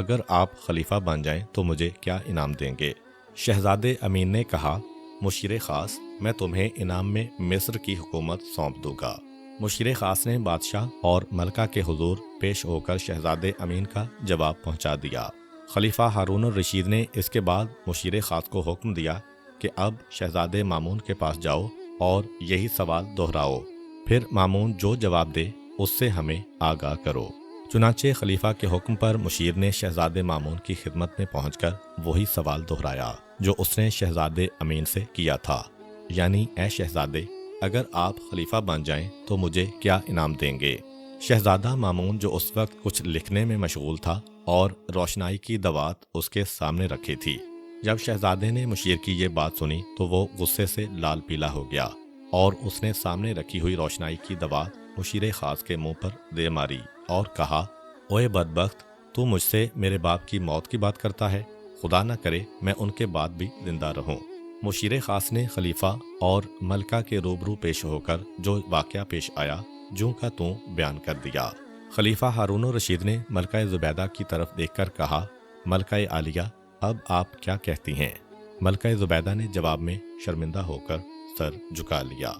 اگر آپ خلیفہ بن جائیں تو مجھے کیا انعام دیں گے؟ شہزادے امین نے کہا، مشیر خاص، میں تمہیں انعام میں مصر کی حکومت سونپ دوں گا۔ مشیر خاص نے بادشاہ اور ملکہ کے حضور پیش ہو کر شہزادے امین کا جواب پہنچا دیا۔ خلیفہ ہارون الرشید نے اس کے بعد مشیر خاص کو حکم دیا کہ اب شہزادے مامون کے پاس جاؤ اور یہی سوال دہراؤ، پھر مامون جو جواب دے اس سے ہمیں آگاہ کرو۔ چنانچہ خلیفہ کے حکم پر مشیر نے شہزادے مامون کی خدمت میں پہنچ کر وہی سوال دہرایا جو اس نے شہزادے امین سے کیا تھا، یعنی اے شہزادے، اگر آپ خلیفہ بن جائیں تو مجھے کیا انعام دیں گے؟ شہزادہ مامون جو اس وقت کچھ لکھنے میں مشغول تھا اور روشنائی کی دوات اس کے سامنے رکھی تھی، جب شہزادے نے مشیر کی یہ بات سنی تو وہ غصے سے لال پیلا ہو گیا اور اس نے سامنے رکھی ہوئی روشنائی کی دوات مشیر خاص کے منہ پر دے ماری اور کہا، اوئے بدبخت، تو مجھ سے میرے باپ کی موت کی بات کرتا ہے، خدا نہ کرے میں ان کے بعد بھی زندہ رہوں۔ مشیر خاص نے خلیفہ اور ملکہ کے روبرو پیش ہو کر جو واقعہ پیش آیا جوں کا توں بیان کر دیا۔ خلیفہ ہارون الرشید نے ملکہ زبیدہ کی طرف دیکھ کر کہا، ملکہ عالیہ، اب آپ کیا کہتی ہیں؟ ملکہ زبیدہ نے جواب میں شرمندہ ہو کر سر جھکا لیا۔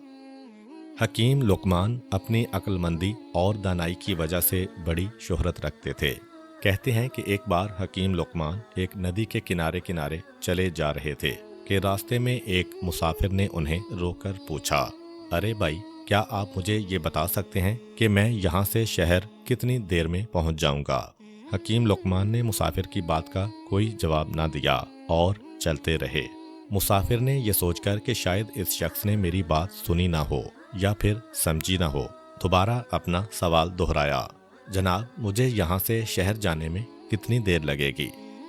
حکیم لقمان اپنی عقل مندی اور دانائی کی وجہ سے بڑی شہرت رکھتے تھے۔ کہتے ہیں کہ ایک بار حکیم لقمان ایک ندی کے کنارے کنارے چلے جا رہے تھے کہ راستے میں ایک مسافر نے انہیں روک کر پوچھا، ارے بھائی، کیا آپ مجھے یہ بتا سکتے ہیں کہ میں یہاں سے شہر کتنی دیر میں پہنچ جاؤں گا؟ حکیم لقمان نے مسافر کی بات کا کوئی جواب نہ دیا اور چلتے رہے۔ مسافر نے یہ سوچ کر کہ شاید اس شخص نے میری بات سنی نہ ہو یا پھر سمجھی نہ ہو، دوبارہ اپنا سوال دہرایا، جناب، مجھے یہاں سے شہر جانے میں کتنی دیر لگے گی؟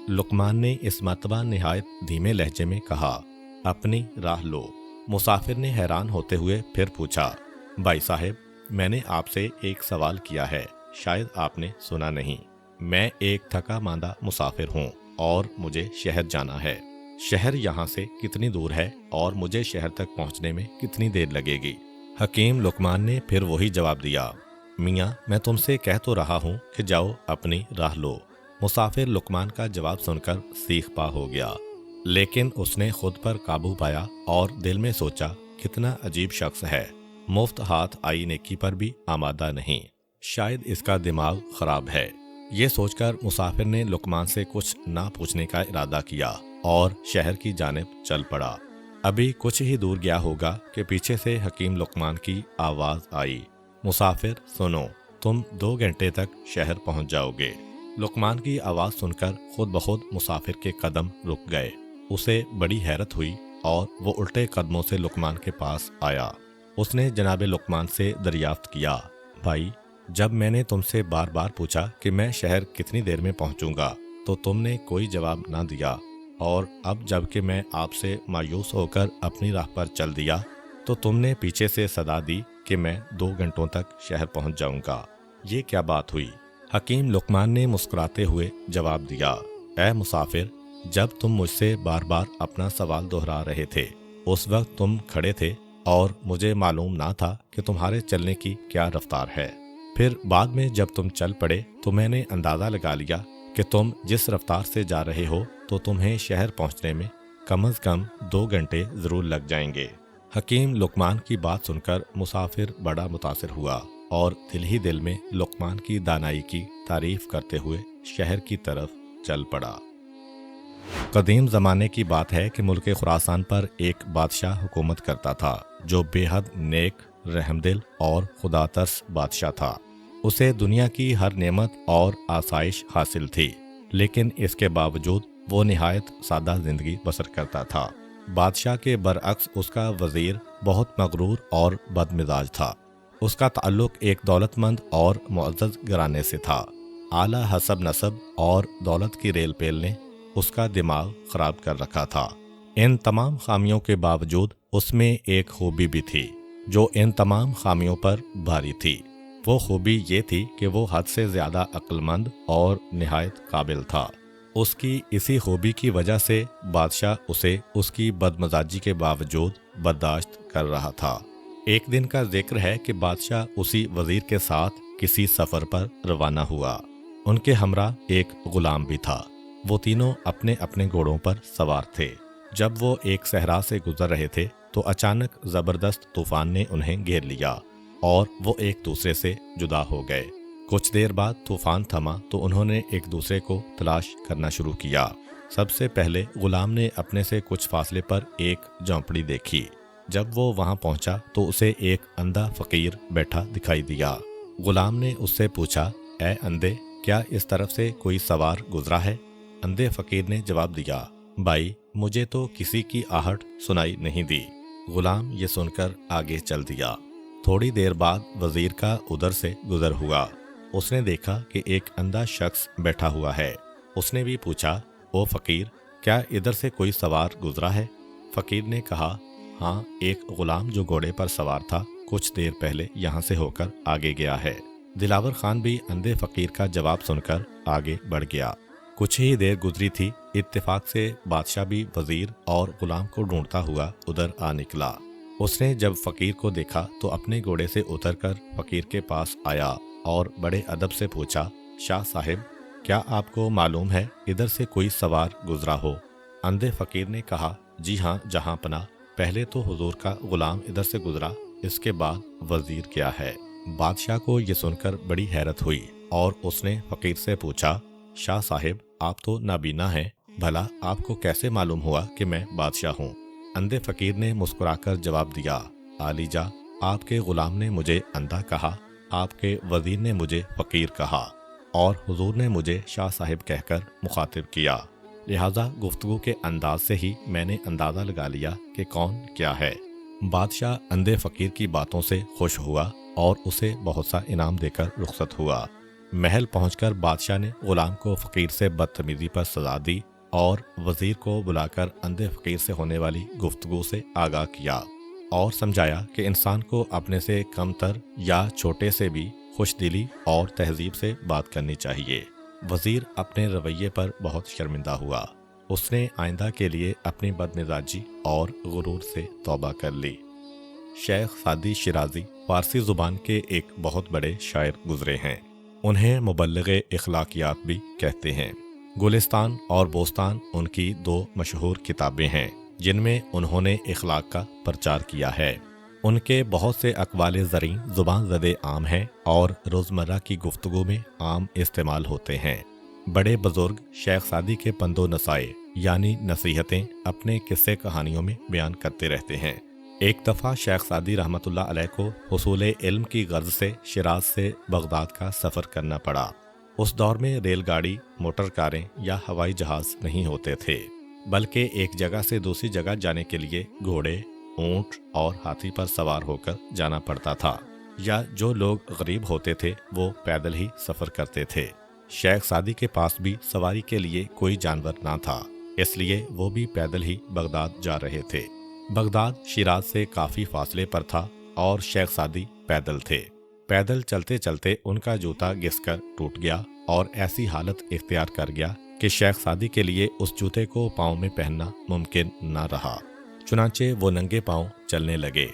لقمان نے اس مرتبہ نہایت دھیمے لہجے میں کہا، اپنی راہ لو۔ مسافر نے حیران ہوتے ہوئے پھر پوچھا، بھائی صاحب، میں نے آپ سے ایک سوال کیا ہے، شاید آپ نے سنا نہیں۔ میں ایک تھکا ماندہ مسافر ہوں اور مجھے شہر جانا ہے۔ شہر یہاں سے کتنی دور ہے اور مجھے شہر تک پہنچنے میں کتنی دیر لگے گی؟ حکیم لقمان نے پھر وہی جواب دیا، میاں، میں تم سے کہہ تو رہا ہوں کہ جاؤ اپنی راہ لو۔ مسافر لقمان کا جواب سن کر سیخ پا ہو گیا، لیکن اس نے خود پر قابو پایا اور دل میں سوچا، کتنا عجیب شخص ہے، مفت ہاتھ آئی نیکی پر بھی آمادہ نہیں، شاید اس کا دماغ خراب ہے۔ یہ سوچ کر مسافر نے لقمان سے کچھ نہ پوچھنے کا ارادہ کیا اور شہر کی جانب چل پڑا۔ ابھی کچھ ہی دور گیا ہوگا کہ پیچھے سے حکیم لقمان کی آواز آئی، مسافر سنو، تم 2 گھنٹے تک شہر پہنچ جاؤ گے۔ لقمان کی آواز سن کر خود بخود مسافر کے قدم رک گئے۔ اسے بڑی حیرت ہوئی اور وہ الٹے قدموں سے لقمان کے پاس آیا۔ اس نے جناب لقمان سے دریافت کیا، بھائی، جب میں نے تم سے بار بار پوچھا کہ میں شہر کتنی دیر میں پہنچوں گا تو تم نے کوئی جواب نہ دیا، اور اب جب کہ میں آپ سے مایوس ہو کر اپنی راہ پر چل دیا تو تم نے پیچھے سے صدا دی کہ میں 2 گھنٹوں تک شہر پہنچ جاؤں گا۔ یہ کیا بات ہوئی؟ حکیم لقمان نے مسکراتے ہوئے جواب دیا، اے مسافر، جب تم مجھ سے بار بار اپنا سوال دہرا رہے تھے اس وقت تم کھڑے تھے اور مجھے معلوم نہ تھا کہ تمہارے چلنے کی کیا رفتار ہے۔ پھر بعد میں جب تم چل پڑے تو میں نے اندازہ لگا لیا کہ تم جس رفتار سے جا رہے ہو تو تمہیں شہر پہنچنے میں کم از کم 2 گھنٹے ضرور لگ جائیں گے۔ حکیم لقمان کی بات سن کر مسافر بڑا متاثر ہوا اور دل ہی دل میں لقمان کی دانائی کی تعریف کرتے ہوئے شہر کی طرف چل پڑا۔ قدیم زمانے کی بات ہے کہ ملک خراسان پر ایک بادشاہ حکومت کرتا تھا جو بے حد نیک، رحم دل اور خدا ترس بادشاہ تھا۔ اسے دنیا کی ہر نعمت اور آسائش حاصل تھی، لیکن اس کے باوجود وہ نہایت سادہ زندگی بسر کرتا تھا۔ بادشاہ کے برعکس اس کا وزیر بہت مغرور اور بد مزاج تھا۔ اس کا تعلق ایک دولت مند اور معزز گھرانے سے تھا۔ اعلیٰ حسب نسب اور دولت کی ریل پیل نے اس کا دماغ خراب کر رکھا تھا۔ ان تمام خامیوں کے باوجود اس میں ایک خوبی بھی تھی جو ان تمام خامیوں پر بھاری تھی۔ وہ خوبی یہ تھی کہ وہ حد سے زیادہ عقل مند اور نہایت قابل تھا۔ اس کی اسی خوبی کی وجہ سے بادشاہ اسے اس کی بدمزاجی کے باوجود برداشت کر رہا تھا۔ ایک دن کا ذکر ہے کہ بادشاہ اسی وزیر کے ساتھ کسی سفر پر روانہ ہوا۔ ان کے ہمراہ ایک غلام بھی تھا۔ وہ تینوں اپنے اپنے گھوڑوں پر سوار تھے۔ جب وہ ایک صحرا سے گزر رہے تھے تو اچانک زبردست طوفان نے انہیں گھیر لیا اور وہ ایک دوسرے سے جدا ہو گئے۔ کچھ دیر بعد طوفان تھما تو انہوں نے ایک دوسرے کو تلاش کرنا شروع کیا۔ سب سے پہلے غلام نے اپنے سے کچھ فاصلے پر ایک جھونپڑی دیکھی۔ جب وہ وہاں پہنچا تو اسے ایک اندھا فقیر بیٹھا دکھائی دیا۔ غلام نے اس سے پوچھا، اے اندھے، کیا اس طرف سے کوئی سوار گزرا ہے؟ اندھے فقیر نے جواب دیا، بھائی مجھے تو کسی کی آہٹ سنائی نہیں دی۔ غلام یہ سن کر آگے چل دیا۔ تھوڑی دیر بعد وزیر کا ادھر سے گزر ہوا۔ اس نے دیکھا کہ ایک اندھا شخص بیٹھا ہوا ہے۔ اس نے بھی پوچھا، او فقیر، کیا ادھر سے کوئی سوار گزرا ہے؟ فقیر نے کہا، ہاں، ایک غلام جو گھوڑے پر سوار تھا کچھ دیر پہلے یہاں سے ہو کر آگے گیا ہے۔ دلاور خان بھی اندھے فقیر کا جواب سن کر آگے بڑھ گیا۔ کچھ ہی دیر گزری تھی، اتفاق سے بادشاہ بھی وزیر اور غلام کو ڈھونڈتا ہوا ادھر آ نکلا۔ اس نے جب فقیر کو دیکھا تو اپنے گھوڑے سے اتر کر فقیر کے پاس آیا اور بڑے ادب سے پوچھا، شاہ صاحب، کیا آپ کو معلوم ہے ادھر سے کوئی سوار گزرا ہو؟ اندھے فقیر نے کہا، جی ہاں جہاں پناہ، پہلے تو حضور کا غلام ادھر سے گزرا، اس کے بعد وزیر کیا ہے۔ بادشاہ کو یہ سن کر بڑی حیرت ہوئی اور اس نے فقیر سے پوچھا، شاہ صاحب، آپ تو نابینا ہیں، بھلا آپ کو کیسے معلوم ہوا کہ میں بادشاہ ہوں؟ اندھے فقیر نے مسکرا کر جواب دیا، عالی جا، آپ کے غلام نے مجھے اندھا کہا، آپ کے وزیر نے مجھے فقیر کہا اور حضور نے مجھے شاہ صاحب کہہ کر مخاطب کیا، لہذا گفتگو کے انداز سے ہی میں نے اندازہ لگا لیا کہ کون کیا ہے۔ بادشاہ اندھے فقیر کی باتوں سے خوش ہوا اور اسے بہت سا انعام دے کر رخصت ہوا۔ محل پہنچ کر بادشاہ نے غلام کو فقیر سے بدتمیزی پر سزا دی اور وزیر کو بلا کر اندھے فقیر سے ہونے والی گفتگو سے آگاہ کیا اور سمجھایا کہ انسان کو اپنے سے کم تر یا چھوٹے سے بھی خوش دلی اور تہذیب سے بات کرنی چاہیے۔ وزیر اپنے رویے پر بہت شرمندہ ہوا۔ اس نے آئندہ کے لیے اپنی بدمزاجی اور غرور سے توبہ کر لی۔ شیخ سعدی شیرازی فارسی زبان کے ایک بہت بڑے شاعر گزرے ہیں۔ انہیں مبلغ اخلاقیات بھی کہتے ہیں۔ گلستان اور بوستان ان کی دو مشہور کتابیں ہیں جن میں انہوں نے اخلاق کا پرچار کیا ہے۔ ان کے بہت سے اقوال زریں زبان زدِ عام ہیں اور روزمرہ کی گفتگو میں عام استعمال ہوتے ہیں۔ بڑے بزرگ شیخ سعدی کے پند و نصائح یعنی نصیحتیں اپنے قصے کہانیوں میں بیان کرتے رہتے ہیں۔ ایک دفعہ شیخ سعدی رحمۃ اللہ علیہ کو حصول علم کی غرض سے شیراز سے بغداد کا سفر کرنا پڑا۔ اس دور میں ریل گاڑی، موٹر کاریں یا ہوائی جہاز نہیں ہوتے تھے، بلکہ ایک جگہ سے دوسری جگہ جانے کے لیے گھوڑے، اونٹ اور ہاتھی پر سوار ہو کر جانا پڑتا تھا، یا جو لوگ غریب ہوتے تھے وہ پیدل ہی سفر کرتے تھے۔ شیخ سعدی کے پاس بھی سواری کے لیے کوئی جانور نہ تھا، اس لیے وہ بھی پیدل ہی بغداد جا رہے تھے۔ بغداد شیراز سے کافی فاصلے پر تھا اور شیخ سعدی پیدل تھے۔ پیدل چلتے چلتے ان کا جوتا گھس کر ٹوٹ گیا اور ایسی حالت اختیار کر گیا کہ شیخ سعدی کے لیے اس جوتے کو پاؤں میں پہننا ممکن نہ رہا۔ چنانچہ وہ ننگے پاؤں چلنے لگے۔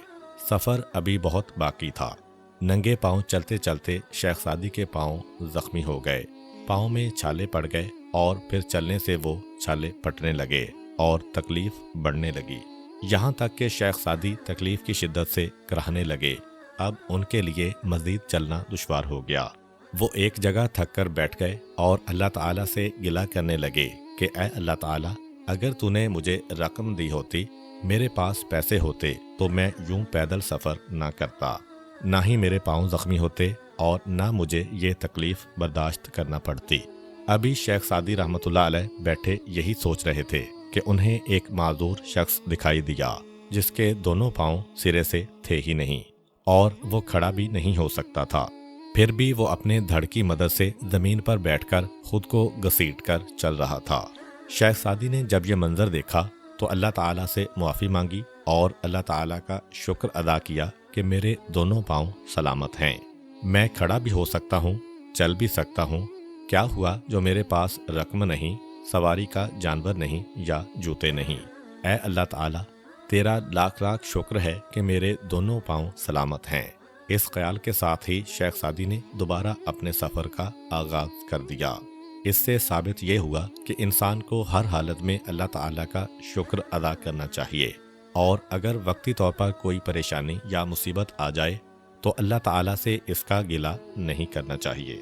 سفر ابھی بہت باقی تھا۔ ننگے پاؤں چلتے چلتے شیخ سعدی کے پاؤں زخمی ہو گئے، پاؤں میں چھالے پڑ گئے اور پھر چلنے سے وہ چھالے پھٹنے لگے اور تکلیف بڑھنے لگی، یہاں تک کہ شیخ سعدی تکلیف کی شدت سے کراہنے لگے۔ اب ان کے لیے مزید چلنا دشوار ہو گیا۔ وہ ایک جگہ تھک کر بیٹھ گئے اور اللہ تعالیٰ سے گلہ کرنے لگے کہ اے اللہ تعالیٰ، اگر تو نے مجھے رقم دی ہوتی، میرے پاس پیسے ہوتے تو میں یوں پیدل سفر نہ کرتا، نہ ہی میرے پاؤں زخمی ہوتے اور نہ مجھے یہ تکلیف برداشت کرنا پڑتی۔ ابھی شیخ سعدی رحمۃ اللہ علیہ بیٹھے یہی سوچ رہے تھے کہ انہیں ایک معذور شخص دکھائی دیا جس کے دونوں پاؤں سرے سے تھے ہی نہیں اور وہ کھڑا بھی نہیں ہو سکتا تھا، پھر بھی وہ اپنے دھڑ کی مدد سے زمین پر بیٹھ کر خود کو گھسیٹ کر چل رہا تھا۔ شیخ سعدی نے جب یہ منظر دیکھا تو اللہ تعالیٰ سے معافی مانگی اور اللہ تعالیٰ کا شکر ادا کیا کہ میرے دونوں پاؤں سلامت ہیں، میں کھڑا بھی ہو سکتا ہوں، چل بھی سکتا ہوں، کیا ہوا جو میرے پاس رقم نہیں، سواری کا جانور نہیں یا جوتے نہیں۔ اے اللہ تعالیٰ، تیرا لاکھ لاکھ شکر ہے کہ میرے دونوں پاؤں سلامت ہیں۔ اس خیال کے ساتھ ہی شیخ سعدی نے دوبارہ اپنے سفر کا آغاز کر دیا۔ اس سے ثابت یہ ہوا کہ انسان کو ہر حالت میں اللہ تعالیٰ کا شکر ادا کرنا چاہیے، اور اگر وقتی طور پر کوئی پریشانی یا مصیبت آ جائے تو اللہ تعالیٰ سے اس کا گلہ نہیں کرنا چاہیے۔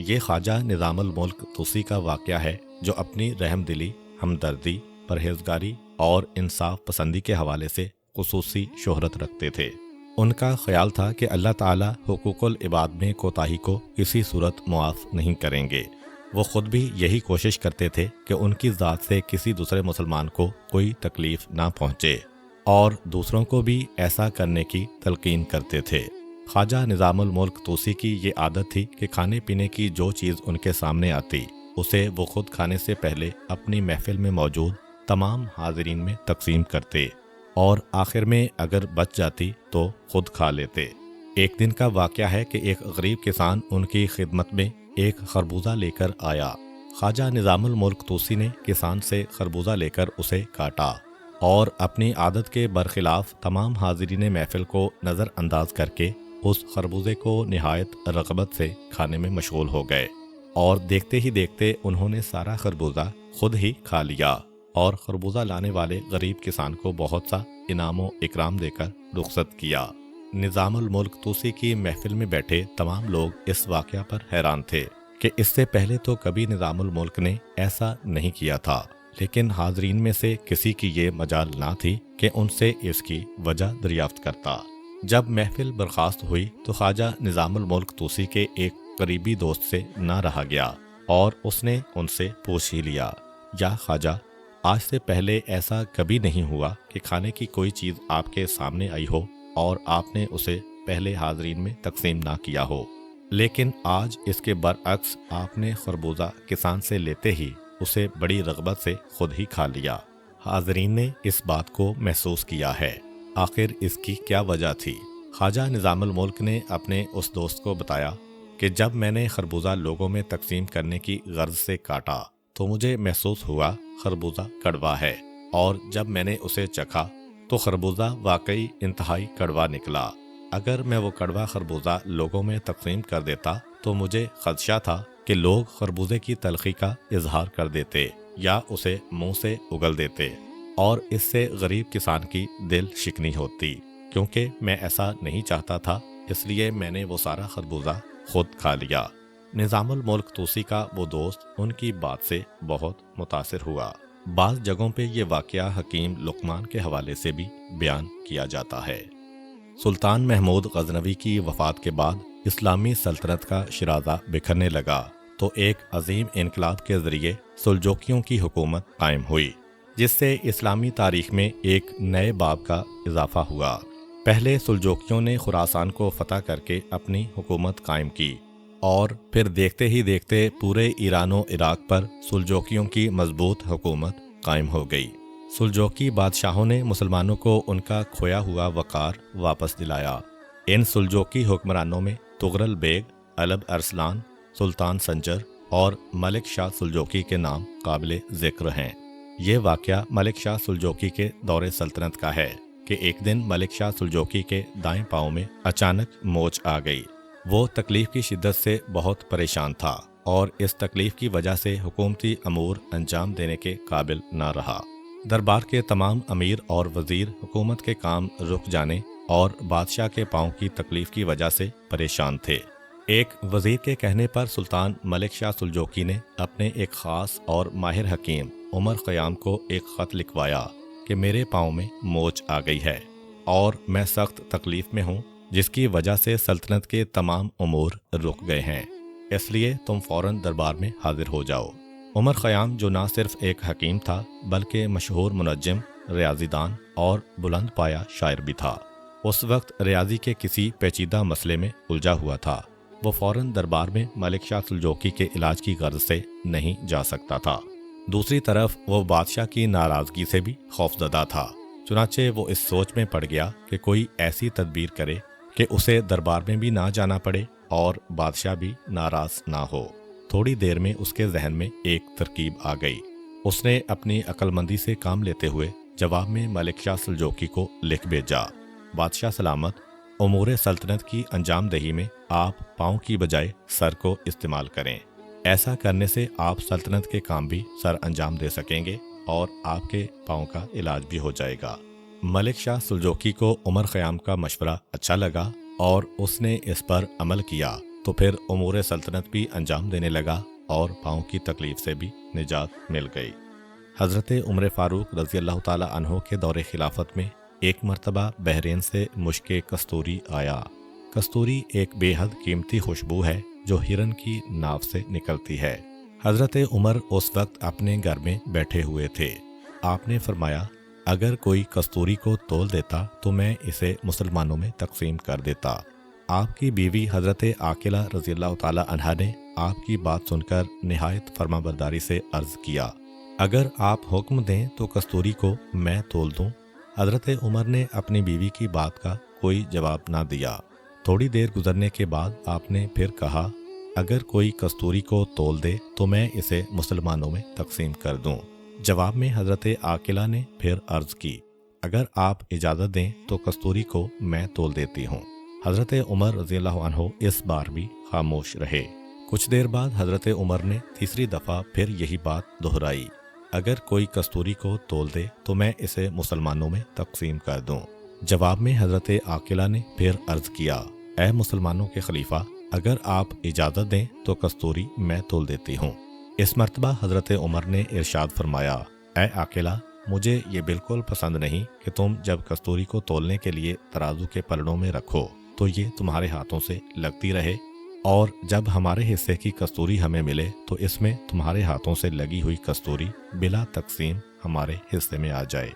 یہ خواجہ نظام الملک طوسی کا واقعہ ہے، جو اپنی رحم دلی، ہمدردی، پرہیزگاری اور انصاف پسندی کے حوالے سے خصوصی شہرت رکھتے تھے۔ ان کا خیال تھا کہ اللہ تعالیٰ حقوق العباد میں کوتاہی کو کسی صورت معاف نہیں کریں گے۔ وہ خود بھی یہی کوشش کرتے تھے کہ ان کی ذات سے کسی دوسرے مسلمان کو کوئی تکلیف نہ پہنچے، اور دوسروں کو بھی ایسا کرنے کی تلقین کرتے تھے۔ خواجہ نظام الملک طوسی کی یہ عادت تھی کہ کھانے پینے کی جو چیز ان کے سامنے آتی اسے وہ خود کھانے سے پہلے اپنی محفل میں موجود تمام حاضرین میں تقسیم کرتے، اور آخر میں اگر بچ جاتی تو خود کھا لیتے۔ ایک دن کا واقعہ ہے کہ ایک غریب کسان ان کی خدمت میں ایک خربوزہ لے کر آیا۔ خواجہ نظام الملک طوسی نے کسان سے خربوزہ لے کر اسے کاٹا، اور اپنی عادت کے برخلاف تمام حاضرین محفل کو نظر انداز کر کے اس خربوزے کو نہایت رغبت سے کھانے میں مشغول ہو گئے، اور دیکھتے ہی دیکھتے انہوں نے سارا خربوزہ خود ہی کھا لیا، اور خربوزہ لانے والے غریب کسان کو بہت سا انعام و اکرام دے کر رخصت کیا۔ نظام الملک طوسی کی محفل میں بیٹھے تمام لوگ اس واقعہ پر حیران تھے کہ اس سے پہلے تو کبھی نظام الملک نے ایسا نہیں کیا تھا، لیکن حاضرین میں سے کسی کی یہ مجال نہ تھی کہ ان سے اس کی وجہ دریافت کرتا۔ جب محفل برخاست ہوئی تو خواجہ نظام الملک طوسی کے ایک قریبی دوست سے نہ رہا گیا، اور اس نے ان سے پوچھ ہی لیا، یا خواجہ، آج سے پہلے ایسا کبھی نہیں ہوا کہ کھانے کی کوئی چیز آپ کے سامنے آئی ہو اور آپ نے اسے پہلے حاضرین میں تقسیم نہ کیا ہو، لیکن آج اس کے برعکس آپ نے خربوزہ کسان سے لیتے ہی اسے بڑی رغبت سے خود ہی کھا لیا۔ حاضرین نے اس بات کو محسوس کیا ہے، آخر اس کی کیا وجہ تھی؟ خواجہ نظام الملک نے اپنے اس دوست کو بتایا کہ جب میں نے خربوزہ لوگوں میں تقسیم کرنے کی غرض سے کاٹا تو مجھے محسوس ہوا خربوزہ کڑوا ہے، اور جب میں نے اسے چکھا تو خربوزہ واقعی انتہائی کڑوا نکلا۔ اگر میں وہ کڑوا خربوزہ لوگوں میں تقسیم کر دیتا تو مجھے خدشہ تھا کہ لوگ خربوزے کی تلخی کا اظہار کر دیتے یا اسے منہ سے اگل دیتے، اور اس سے غریب کسان کی دل شکنی ہوتی۔ کیونکہ میں ایسا نہیں چاہتا تھا، اس لیے میں نے وہ سارا خربوزہ خود کھا لیا۔ نظام الملک طوسی کا وہ دوست ان کی بات سے بہت متاثر ہوا۔ بعض جگہوں پہ یہ واقعہ حکیم لقمان کے حوالے سے بھی بیان کیا جاتا ہے۔ سلطان محمود غزنوی کی وفات کے بعد اسلامی سلطنت کا شرازہ بکھرنے لگا تو ایک عظیم انقلاب کے ذریعے سلجوقیوں کی حکومت قائم ہوئی، جس سے اسلامی تاریخ میں ایک نئے باب کا اضافہ ہوا۔ پہلے سلجوقیوں نے خراسان کو فتح کر کے اپنی حکومت قائم کی، اور پھر دیکھتے ہی دیکھتے پورے ایران و عراق پر سلجوقیوں کی مضبوط حکومت قائم ہو گئی۔ سلجوقی بادشاہوں نے مسلمانوں کو ان کا کھویا ہوا وقار واپس دلایا۔ ان سلجوقی حکمرانوں میں تغرل بیگ، علب ارسلان، سلطان سنجر اور ملک شاہ سلجوقی کے نام قابل ذکر ہیں۔ یہ واقعہ ملک شاہ سلجوقی کے دور سلطنت کا ہے کہ ایک دن ملک شاہ سلجوقی کے دائیں پاؤں میں اچانک موچ آ گئی۔ وہ تکلیف کی شدت سے بہت پریشان تھا، اور اس تکلیف کی وجہ سے حکومتی امور انجام دینے کے قابل نہ رہا۔ دربار کے تمام امیر اور وزیر حکومت کے کام رک جانے اور بادشاہ کے پاؤں کی تکلیف کی وجہ سے پریشان تھے۔ ایک وزیر کے کہنے پر سلطان ملک شاہ سلجوقی نے اپنے ایک خاص اور ماہر حکیم عمر خیام کو ایک خط لکھوایا کہ میرے پاؤں میں موچ آ گئی ہے اور میں سخت تکلیف میں ہوں، جس کی وجہ سے سلطنت کے تمام امور رک گئے ہیں، اس لیے تم فوراً دربار میں حاضر ہو جاؤ۔ عمر خیام، جو نہ صرف ایک حکیم تھا بلکہ مشہور منجم، ریاضی دان اور بلند پایا شاعر بھی تھا، اس وقت ریاضی کے کسی پیچیدہ مسئلے میں الجھا ہوا تھا۔ وہ فوراً دربار میں ملک شاہ سلجوقی کے علاج کی غرض سے نہیں جا سکتا تھا۔ دوسری طرف وہ بادشاہ کی ناراضگی سے بھی خوفزدہ تھا، چنانچہ وہ اس سوچ میں پڑ گیا کہ کوئی ایسی تدبیر کرے کہ اسے دربار میں بھی نہ جانا پڑے اور بادشاہ بھی ناراض نہ ہو۔ تھوڑی دیر میں اس کے ذہن میں ایک ترکیب آ گئی۔ اس نے اپنی عقل مندی سے کام لیتے ہوئے جواب میں ملک شاہ سلجوقی کو لکھ بھیجا، بادشاہ سلامت، امور سلطنت کی انجام دہی میں آپ پاؤں کی بجائے سر کو استعمال کریں۔ ایسا کرنے سے آپ سلطنت کے کام بھی سر انجام دے سکیں گے اور آپ کے پاؤں کا علاج بھی ہو جائے گا۔ ملک شاہ سلجوقی کو عمر خیام کا مشورہ اچھا لگا اور اس نے اس پر عمل کیا تو پھر امور سلطنت بھی انجام دینے لگا اور پاؤں کی تکلیف سے بھی نجات مل گئی۔ حضرت عمر فاروق رضی اللہ تعالی عنہ کے دور خلافت میں ایک مرتبہ بحرین سے مشک کستوری آیا۔ کستوری ایک بے حد قیمتی خوشبو ہے جو ہرن کی ناف سے نکلتی ہے۔ حضرت عمر اس وقت اپنے گھر میں بیٹھے ہوئے تھے۔ آپ نے فرمایا اگر کوئی کستوری کو تول دیتا تو میں اسے مسلمانوں میں تقسیم کر دیتا۔ آپ کی بیوی حضرت عاقلہ رضی اللہ تعالی عنہا نے آپ کی بات سن کر نہایت فرمانبرداری سے عرض کیا اگر آپ حکم دیں تو کستوری کو میں تول دوں۔ حضرت عمر نے اپنی بیوی کی بات کا کوئی جواب نہ دیا۔ تھوڑی دیر گزرنے کے بعد آپ نے پھر کہا اگر کوئی کستوری کو تول دے تو میں اسے مسلمانوں میں تقسیم کر دوں۔ جواب میں حضرت عاقلہ نے پھر عرض کی اگر آپ اجازت دیں تو کستوری کو میں تول دیتی ہوں۔ حضرت عمر رضی اللہ عنہ اس بار بھی خاموش رہے۔ کچھ دیر بعد حضرت عمر نے تیسری دفعہ پھر یہی بات دہرائی اگر کوئی کستوری کو تول دے تو میں اسے مسلمانوں میں تقسیم کر دوں۔ جواب میں حضرت عاقلہ نے پھر عرض کیا اے مسلمانوں کے خلیفہ اگر آپ اجازت دیں تو کستوری میں تول دیتی ہوں۔ اس مرتبہ حضرت عمر نے ارشاد فرمایا اے عاقلہ مجھے یہ بالکل پسند نہیں کہ تم جب کستوری کو تولنے کے لیے ترازو کے پلڑوں میں رکھو تو یہ تمہارے ہاتھوں سے لگتی رہے اور جب ہمارے حصے کی کستوری ہمیں ملے تو اس میں تمہارے ہاتھوں سے لگی ہوئی کستوری بلا تقسیم ہمارے حصے میں آ جائے۔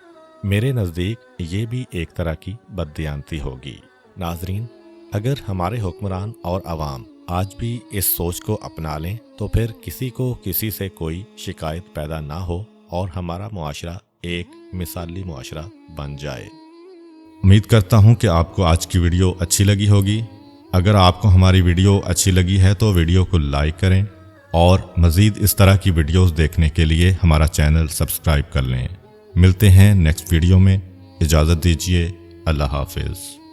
میرے نزدیک یہ بھی ایک طرح کی بددیانتی ہوگی۔ ناظرین، اگر ہمارے حکمران اور عوام آج بھی اس سوچ کو اپنا لیں تو پھر کسی کو کسی سے کوئی شکایت پیدا نہ ہو اور ہمارا معاشرہ ایک مثالی معاشرہ بن جائے۔ امید کرتا ہوں کہ آپ کو آج کی ویڈیو اچھی لگی ہوگی۔ اگر آپ کو ہماری ویڈیو اچھی لگی ہے تو ویڈیو کو لائک کریں اور مزید اس طرح کی ویڈیوز دیکھنے کے لیے ہمارا چینل سبسکرائب کر لیں۔ ملتے ہیں نیکسٹ ویڈیو میں، اجازت دیجیے، اللہ حافظ۔